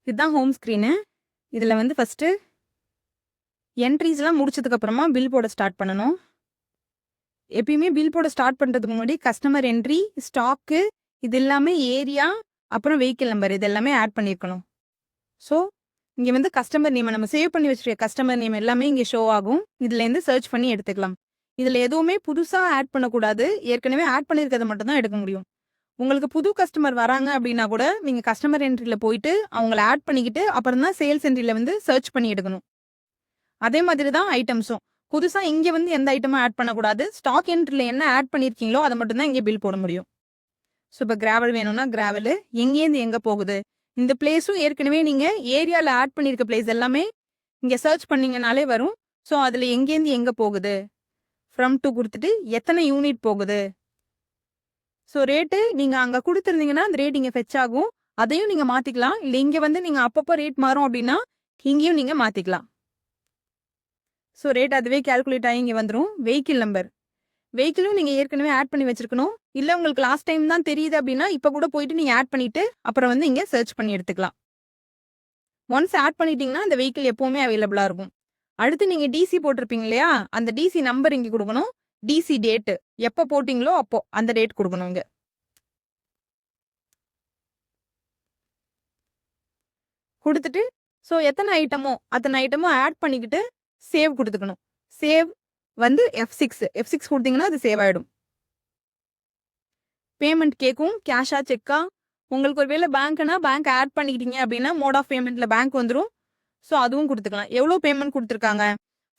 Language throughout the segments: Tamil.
இதுதான் ஹோம் ஸ்க்ரீனு. இதில வந்து ஃபர்ஸ்ட்டு என்ட்ரீஸ்லாம் முடிச்சதுக்கப்புறமா பில் போட ஸ்டார்ட் பண்ணணும். எப்பயுமே பில் போட ஸ்டார்ட் பண்ணுறதுக்கு முன்னாடி கஸ்டமர் என்ட்ரி, ஸ்டாக்கு இது எல்லாமே ஏரியா, அப்புறம் வெஹிக்கிள் நம்பர் இது எல்லாமே ஆட் பண்ணியிருக்கணும். ஸோ, இங்க வந்து கஸ்டமர் நேம நம்ம சேவ் பண்ணி வச்சிருக்க கஸ்டமர் நேம் எல்லாமே இங்க ஷோ ஆகும். இதுலேருந்து சர்ச் பண்ணி எடுத்துக்கலாம். இதில எதுவுமே புதுசா ஆட் பண்ணக்கூடாது. ஏற்கனவே ஆட் பண்ணியிருக்கிறத மட்டும் தான் எடுக்க முடியும். உங்களுக்கு புது கஸ்டமர் வராங்க அப்படின்னா கூட, நீங்க கஸ்டமர் என்ட்ரில போயிட்டு அவங்கள ஆட் பண்ணிக்கிட்டு, அப்புறம் தான் சேல்ஸ் என்ட்ரில வந்து சர்ச் பண்ணி எடுக்கணும். அதே மாதிரி தான் ஐட்டம்ஸும். புதுசா இங்க வந்து எந்த ஐட்டமும் ஆட் பண்ணக்கூடாது. ஸ்டாக் என்ட்ரில என்ன ஆட் பண்ணியிருக்கீங்களோ, அத மட்டும் தான் இங்க பில் போட முடியும். ஸோ, இப்ப கிராவல் வேணும்னா கிராவலு, எங்கேருந்து எங்க போகுது? இந்த பிளேஸும் ஏற்கனவே நீங்க ஏரியால ஆட் பண்ணியிருக்க பிளேஸ் எல்லாமே இங்க சர்ச் பண்ணீங்கனாலே வரும். ஸோ, அதுல எங்கேருந்து எங்க போகுது? ஃப்ரம் டூ குடுத்துட்டு எத்தனை யூனிட் போகுது? ஸோ, ரேட்டு நீங்க அங்க குடுத்திருந்தீங்கன்னா, அந்த ரேட் இங்க ஃபெட்ச் ஆகும். அதையும் நீங்க மாத்திக்கலாம். இல்ல இங்க வந்து நீங்க அப்பப்போ ரேட் மாறும் அப்படின்னா, இங்கேயும் நீங்க மாத்திக்கலாம். ஸோ, ரேட் அதுவே கால்குலேட் ஆகி இங்க வந்துரும். Vehicle number. வெஹிக்கிளும் நீங்க ஏற்கனவே ஆட் பண்ணி வச்சிருக்கணும். இல்ல உங்களுக்கு லாஸ்ட் டைம் தான் தெரியுது அப்படின்னா, இப்ப கூட போயிட்டு நீங்க ஆட் பண்ணிட்டு, அப்புறம் வந்து இங்க சர்ச் பண்ணி எடுத்துக்கலாம். ஒன்ஸ் ஆட் பண்ணிட்டீங்கன்னா, அந்த வெஹிக்கிள் எப்பவுமே அவைலபிளா இருக்கும். அடுத்து நீங்க டிசி போட்டிருப்பீங்க இல்லையா? அந்த டிசி நம்பர் இங்க குடுக்கணும். டிசி டேட்டு எப்ப போட்டீங்களோ அப்போ அந்த டேட் குடுக்கணும் இங்க. குடுத்துட்டு, ஸோ எத்தன ஐட்டமோ, அத்தன ஐட்டமும் ஆட் பண்ணிக்கிட்டு, சேவ் குடுத்துக்கணும். சேவ் வந்து F6 குடுத்தீங்கன்னா, அது சேவ் ஆயிடும். பேமெண்ட் கேக்கும். கேஷா, செக்கா? உங்களுக்கு ஒரு வேள பேங்க்னா, பேங்க் ஆட் பண்ணிக்கிட்டீங்க அப்படின்னா, மோட் ஆஃப் பேமெண்ட்ல பேங்க் வந்துரும். ஸோ, அதுவும் குடுத்துக்கலாம். எவ்வளோ பேமெண்ட் குடுத்துருக்காங்க?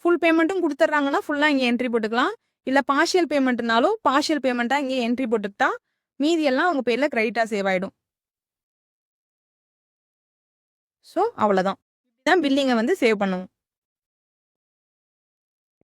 ஃபுல் பேமெண்ட்டும் குடுத்துர்றாங்கன்னா, ஃபுல்லா இங்க என்ட்ரி போட்டுக்கலாம். இல்ல பார்ஷியல் பேமெண்ட்னாலும், பார்ஷியல் பேமெண்ட்டா இங்க என்ட்ரி போட்டுக்கிட்டா, மீதி எல்லாம் உங்க பேர்ல கிரெடிட்டா சேவ் ஆயிடும். ஸோ, அவ்வளதான். இதான் பில்லிங்க வந்து சேவ் பண்ணணும்.